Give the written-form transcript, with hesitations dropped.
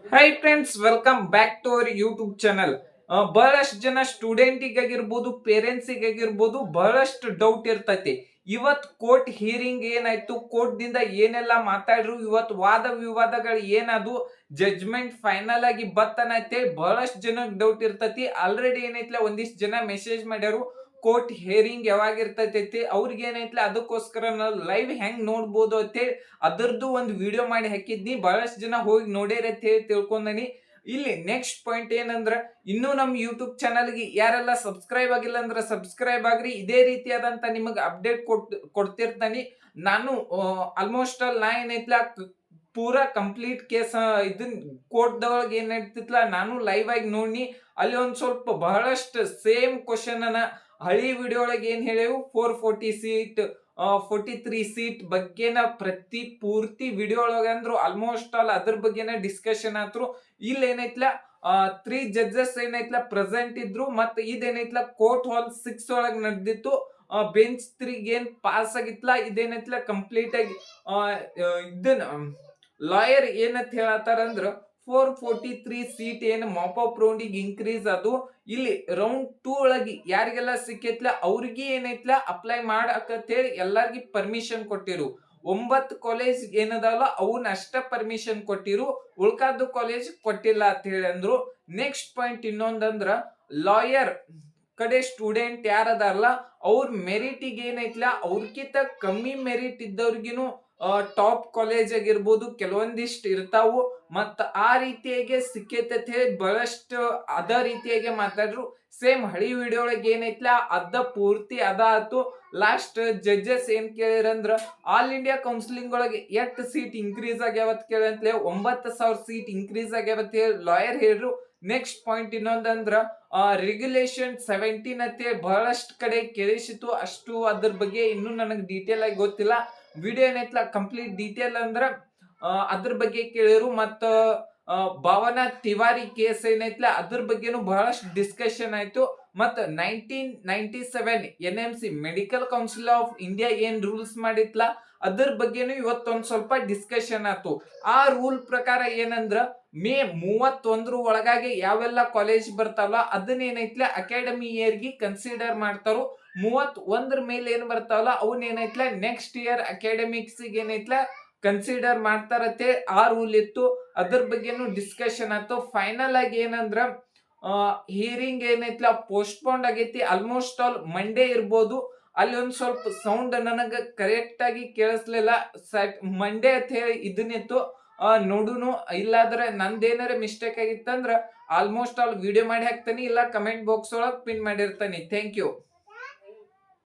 High friends, welcome back to our YouTube channel. ಬಹಳಷ್ಟು ಜನ ಸ್ಟೂಡೆಂಟಿಗಾಗಿರ್ಬೋದು, ಪೇರೆಂಟ್ಸಿಗಾಗಿರ್ಬೋದು ಬಹಳಷ್ಟು ಡೌಟ್ ಇರ್ತೈತಿ. ಇವತ್ ಕೋರ್ಟ್ ಹಿಯರಿಂಗ್ ಏನಾಯ್ತು, ಕೋರ್ಟ್ ದಿಂದ ಏನೆಲ್ಲ ಮಾತಾಡ್ರು, ಇವತ್ ವಾದ ವಿವಾದಗಳು ಏನದು, ಜಡ್ಜ್ಮೆಂಟ್ ಫೈನಲ್ ಆಗಿ ಬತ್ತನೈತೆ ಬಹಳಷ್ಟು ಜನ ಡೌಟ್ ಇರ್ತೈತಿ. ಆಲ್ರೆಡಿ ಏನೈತ್ಲ ಒಂದಿಷ್ಟು ಜನ ಮೆಸೇಜ್ ಮಾಡ್ಯಾರು ಕೋರ್ಟ್ ಹಿಯರಿಂಗ್ ಯಾವಾಗ ಇರ್ತೈತಿ, ಅವ್ರಿಗೆ ಏನೈತ್ಲ ಅದಕ್ಕೋಸ್ಕರ ನಾವು ಲೈವ್ ಹೆಂಗ್ ನೋಡ್ಬೋದು ಅಂತೇಳಿ ಅದರದ್ದು ಒಂದು ವಿಡಿಯೋ ಮಾಡಿ ಹಾಕಿದ್ನಿ. ಬಹಳಷ್ಟು ಜನ ಹೋಗಿ ನೋಡ್ಯಾರ ಅಂತ ಹೇಳಿ ತಿಳ್ಕೊಂಡನಿ. ಇಲ್ಲಿ ನೆಕ್ಸ್ಟ್ ಪಾಯಿಂಟ್ ಏನಂದ್ರ, ಇನ್ನೂ ನಮ್ಮ ಯೂಟ್ಯೂಬ್ ಚಾನಲ್ಗೆ ಯಾರೆಲ್ಲ ಸಬ್ಸ್ಕ್ರೈಬ್ ಆಗಿಲ್ಲ ಅಂದ್ರೆ ಸಬ್ಸ್ಕ್ರೈಬ್ ಆಗ್ರಿ. ಇದೇ ರೀತಿಯಾದಂತ ನಿಮಗೆ ಅಪ್ಡೇಟ್ ಕೊಡ್ತಿರ್ತಾನೆ ನಾನು. ಆಲ್ಮೋಸ್ಟ್ ಆಲ್ ನಾ ಏನೈತ್ಲ ಪೂರಾ ಕಂಪ್ಲೀಟ್ ಕೇಸ್ ಇದನ್ ಕೋರ್ಟ್ದೊಳಗೆ ಏನ್ ನಡೀತಿತ್ಲ ನಾನು ಲೈವ್ ಆಗಿ ನೋಡಿ. ಅಲ್ಲಿ ಒಂದ್ ಸ್ವಲ್ಪ ಬಹಳಷ್ಟು ಸೇಮ್ ಕ್ವಶನ್ ಅನ್ನ ಹಳಿ ವಿಡಿಯೋ ಒಳಗೆ ಏನ್ ಹೇಳೇವು 440 ಸೀಟ್ 43 ಸೀಟ್ ಬಗ್ಗೆನ ಪ್ರತಿ ಪೂರ್ತಿ ವಿಡಿಯೋ ಒಳಗೆ ಅಂದ್ರು ಆಲ್ಮೋಸ್ಟ್ ಆಲ್ ಅದ್ರ ಬಗ್ಗೆನ ಡಿಸ್ಕಷನ್ ಆತ್ರು. ಇಲ್ಲಿ ಏನೈತ್ಲ 3 ಜಡ್ಜಸ್ ಏನೈತ್ಲ ಪ್ರೆಸೆಂಟ್ ಇದ್ರು. ಮತ್ತೆ ಇದೇನೈತ್ಲ ಕೋರ್ಟ್ ಹಾಲ್ 6 ಒಳಗೆ ನಡೆದಿತ್ತು. ಬೆಂಚ್ 3 ಏನ್ ಪಾಸ್ ಆಗಿತ್ಲ ಇದೇನೈತ್ಲ ಕಂಪ್ಲೀಟ್ ಆಗಿ ಇದನ್ನ ಲಾಯರ್ ಏನಂತ ಹೇಳತ್ತಾರ ಅಂದ್ರ 443 ಸೀಟ್ ಏನ್ ಮಾಪ್ ಅಪ್ ರೌಂಡಿಗೆ ಇನ್ಕ್ರೀಸ್ ಅದು. ಇಲ್ಲಿ ರೌಂಡ್ 2 ಒಳಗೆ ಯಾರಿಗೆಲ್ಲ ಸಿಕ್ಕೈತ್ಲ ಅವ್ರಿಗೆ ಏನೈತ್ಲ ಅಪ್ಲೈ ಮಾಡಕ್ ಹೇಳಿ ಎಲ್ಲಾರ್ಗಿ ಪರ್ಮಿಷನ್ ಕೊಟ್ಟಿರು. 9 ಕಾಲೇಜ್ ಏನದಾವಲ್ಲ ಅವನ್ನ ಅಷ್ಟ ಪರ್ಮಿಷನ್ ಕೊಟ್ಟಿರು, ಉಳ್ಕಾದ ಕಾಲೇಜ್ ಕೊಟ್ಟಿಲ್ಲ ಅಂತ ಹೇಳಿ ಅಂದ್ರು. ನೆಕ್ಸ್ಟ್ ಪಾಯಿಂಟ್ ಇನ್ನೊಂದಂದ್ರ, ಲಾಯರ್ ಕಡೆ ಸ್ಟೂಡೆಂಟ್ ಯಾರದಾರಲ್ಲ ಅವ್ರ ಮೆರಿಟಿಗೆ ಏನೈತ್ಲ ಅವ್ರಕಿಂತ ಕಮ್ಮಿ ಮೆರಿಟ್ ಇದ್ದವ್ರಿಗಿನು ಟಾಪ್ ಕಾಲೇಜ್ ಆಗಿರ್ಬೋದು ಕೆಲವೊಂದಿಷ್ಟು ಇರ್ತಾವು. ಮತ್ತ ಆ ರೀತಿಯಾಗಿ ಸಿಕ್ಕೈತೆ ಹೇಳಿ ಬಹಳಷ್ಟು ಅದ ರೀತಿಯಾಗಿ ಮಾತಾಡ್ರು. ಸೇಮ್ ಹಳಿ ವಿಡಿಯೋ ಒಳಗೆ ಏನೈತ್ಲ ಅದ ಪೂರ್ತಿ ಅದ ಆತು. ಲಾಸ್ಟ್ ಜಡ್ಜಸ್ ಏನ್ ಕೇಳಿರಂದ್ರ, ಆಲ್ ಇಂಡಿಯಾ ಕೌನ್ಸಿಲಿಂಗ್ ಒಳಗೆ 8 ಸೀಟ್ ಇನ್ಕ್ರೀಸ್ ಆಗ್ಯಾವತ್ ಕೇಳಂತ್ಲೆ 9,000 ಸೀಟ್ ಇನ್ಕ್ರೀಸ್ ಆಗ್ಯಾವತ್ ಹೇಳಿ ಲಾಯರ್ ಹೇಳ್ರು. ನೆಕ್ಸ್ಟ್ ಪಾಯಿಂಟ್ ಇನ್ನೊಂದಂದ್ರ, ರೆಗ್ಯುಲೇಷನ್ 17 ಅಂತ ಬಹಳಷ್ಟು ಕಡೆ ಕೇಳಿಸಿತು. ಅಷ್ಟು ಅದ್ರ ಬಗ್ಗೆ ಇನ್ನೂ ನನಗೆ ಡೀಟೇಲ್ ಆಗಿ ಗೊತ್ತಿಲ್ಲ. ವಿಡಿಯೋ ಏನೈತ್ಲ ಕಂಪ್ಲೀಟ್ ಡೀಟೇಲ್ ಅಂದ್ರ ಅದ್ರ ಬಗ್ಗೆ ಕೇಳಿರು. ಮತ್ತ ಭಾವನಾ ತಿವಾರಿ ಕೇಸ್ ಏನೈತ್ಲ ಅದ್ರ ಬಗ್ಗೆನು ಬಹಳಷ್ಟು ಡಿಸ್ಕಷನ್ ಆಯ್ತು. ಮತ್ತ 1997 NMC medical council of India ಏನ್ ರೂಲ್ಸ್ ಮಾಡಿತ್ಲ ಅದ್ರ ಬಗ್ಗೆನು ಇವತ್ತೊಂದ್ ಸ್ವಲ್ಪ ಡಿಸ್ಕಷನ್ ಆಯ್ತು. ಆ ರೂಲ್ ಪ್ರಕಾರ ಏನಂದ್ರ, ಮೇ 31 ಒಳಗಾಗಿ ಯಾವೆಲ್ಲ ಕಾಲೇಜ್ ಬರ್ತಾವಲ್ಲ ಅದನ್ನ ಏನೈತ್ಲ ಅಕಾಡೆಮಿ ಇಯರ್ ಗೆ ಕನ್ಸಿಡರ್ ಮಾಡ್ತಾರೋ. 31 ಮೇಲೆ ಏನ್ ಬರ್ತಾವಲ್ಲ ಅವನ್ ಏನೈತ್ಲ ನೆಕ್ಸ್ಟ್ ಇಯರ್ ಅಕಾಡೆಮಿಕ್ಸ್ ಏನೈತ್ಲ ಕನ್ಸಿಡರ್ ಮಾಡ್ತಾರತ್ತೆ. ಆ ರೂಲ್ ಇತ್ತು, ಅದ್ರ ಬಗ್ಗೆನು ಡಿಸ್ಕಷನ್ ಆಯ್ತು. ಫೈನಲ್ ಆಗಿ ಏನಂದ್ರ, ಹಿಯರಿಂಗ್ ಏನೈತ್ಲ ಪೋಸ್ಟ್ಪೋಂಡ್ ಆಗೈತಿ. ಆಲ್ಮೋಸ್ಟ್ ಆಲ್ ಮಂಡೇ ಇರ್ಬೋದು. ಅಲ್ಲಿ ಒಂದ್ ಸ್ವಲ್ಪ ಸೌಂಡ್ ನನಗ ಕರೆಕ್ಟ್ ಆಗಿ ಕೇಳಿಸ್ಲಿಲ್ಲ. ಮಂಡೇ ಅಂತ ಹೇಳಿ ಇದನ್ನಿತ್ತು. ನೋಡುನು, ಇಲ್ಲಾದ್ರೆ ನಂದೇನಾರ ಮಿಸ್ಟೇಕ್ ಆಗಿತ್ತಂದ್ರ ಆಲ್ಮೋಸ್ಟ್ ಆಲ್ ವಿಡಿಯೋ ಮಾಡಿ ಹಾಕ್ತಾನಿ, ಇಲ್ಲ ಕಮೆಂಟ್ ಬಾಕ್ಸ್ ಒಳಗೆ ಪಿನ್ ಮಾಡಿರ್ತಾನೆ. Thank you.